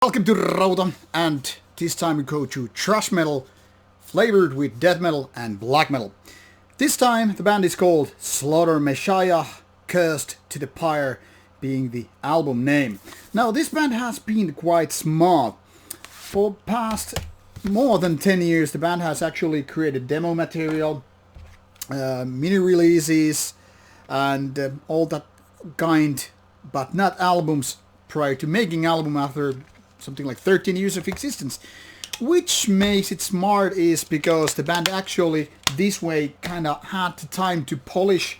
Welcome to Rauta, and this time we go to thrash metal flavored with death metal and black metal. This time the band is called Slaughter Messiah, Cursed to the Pyre being the album name. Now this band has been quite smart. For past more than 10 years the band has actually created demo material, mini releases and all that kind, but not albums prior to making album after something like 13 years of existence. Which makes it smart is because the band actually this way kind of had the time to polish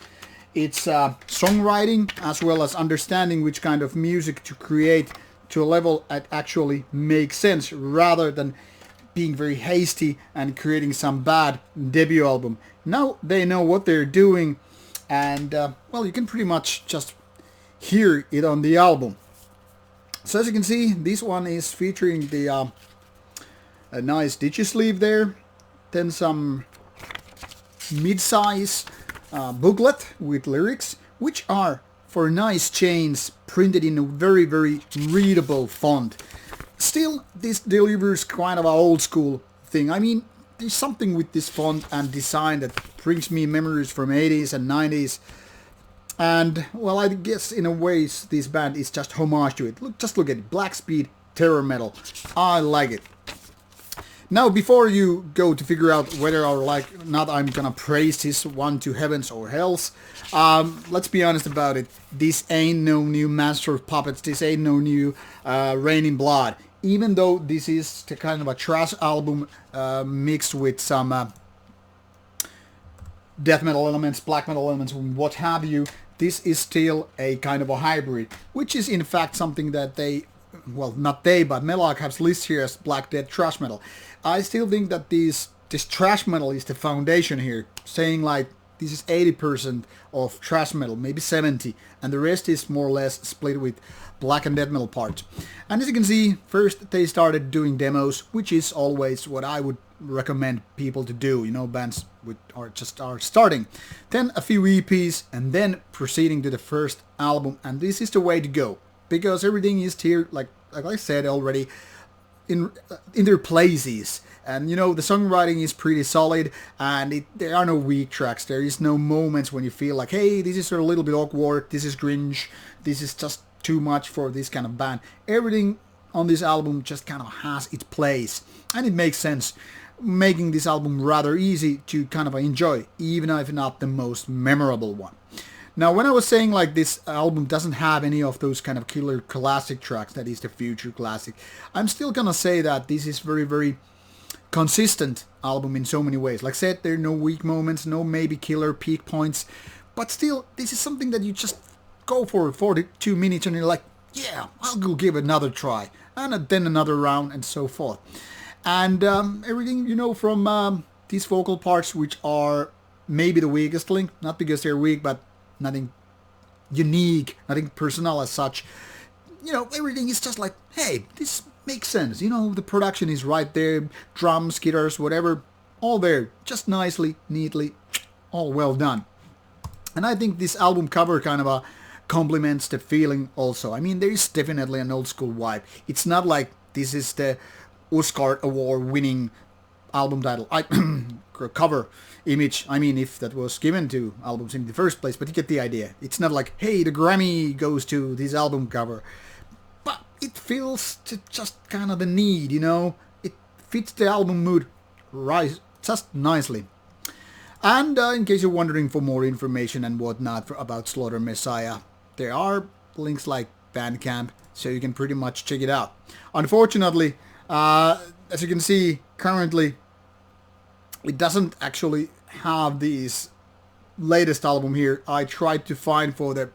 its songwriting as well as understanding which kind of music to create to a level that actually makes sense rather than being very hasty and creating some bad debut album. Now they know what they're doing, and well, you can pretty much just hear it on the album. So as you can see, this one is featuring the a nice digisleeve there, then some mid-size booklet with lyrics, which are for nice chains printed in a very readable font. Still, this delivers kind of an old school thing. I mean, there's something with this font and design that brings me memories from 80s and 90s. And, well, I guess in a way this band is just homage to it. Just look at it. Black speed, terror metal. I like it. Now, before you go to figure out whether or not I'm gonna praise this one to heavens or hells, let's be honest about it. This ain't no new Master of Puppets. This ain't no new Rain in Blood. Even though this is the kind of a thrash album mixed with some death metal elements, black metal elements, what have you, this is still a kind of a hybrid, which is in fact something that they, well, not they, but Melag has listed here as black death thrash metal. I still think that this thrash metal is the foundation here, saying like this is 80% of thrash metal, maybe 70, and the rest is more or less split with black and death metal parts. And as you can see, first they started doing demos, which is always what I would recommend people to do, you know, bands are starting. Then a few EPs and then proceeding to the first album, and this is the way to go because everything is here, like I said already, in their places, and you know the songwriting is pretty solid, and there are no weak tracks. There is no moments when you feel like, hey, this is a little bit awkward, this is cringe, this is just too much for this kind of band. Everything on this album just kind of has its place, and it makes sense, making this album rather easy to kind of enjoy, even if not the most memorable one. Now, when I was saying like this album doesn't have any of those kind of killer classic tracks, that is the future classic, I'm still gonna say that this is very consistent album in so many ways. Like I said, there are no weak moments, no maybe killer peak points, but still, this is something that you just go for 42 minutes and you're like, yeah, I'll go give it another try, and then another round and so forth. And everything, you know, from these vocal parts, which are maybe the weakest link, not because they're weak, but nothing unique, nothing personal as such. You know, everything is just like, hey, this makes sense. You know, the production is right there, drums, guitars, whatever, all there, just nicely, neatly, all well done. And I think this album cover kind of complements the feeling also. I mean, there is definitely an old school vibe. It's not like this is the Oscar award winning album title cover image. I mean, if that was given to albums in the first place, but you get the idea. It's not like, hey, the Grammy goes to this album cover, but it feels to just kind of the need, you know, it fits the album mood right just nicely. And in case you're wondering for more information and whatnot about Slaughter Messiah, there are links like Bandcamp, so you can pretty much check it out. Unfortunately, as you can see, currently, it doesn't actually have this latest album here. I tried to find for the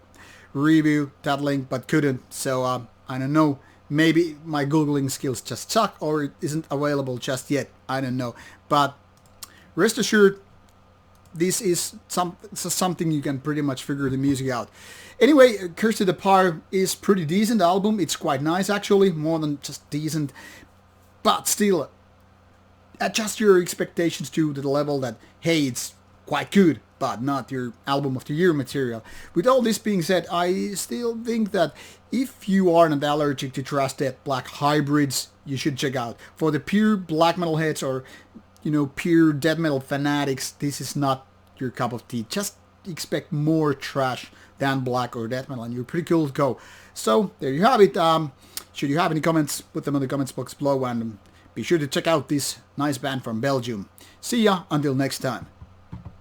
review that link, but couldn't. So, I don't know. Maybe my Googling skills just suck, or it isn't available just yet. I don't know. But rest assured, this is something you can pretty much figure the music out. Anyway, Cursed to the Pyre is pretty decent album. It's quite nice, actually. More than just decent. But still, adjust your expectations to the level that, hey, it's quite good, but not your album of the year material. With all this being said, I still think that if you are not allergic to thrash death black hybrids, you should check out. For the pure black metal heads or, pure death metal fanatics, this is not your cup of tea. Just expect more trash than black or death metal, and you're pretty cool to go. So there you have it. Should you have any comments, put them in the comments box below, and be sure to check out this nice band from Belgium. See ya until next time.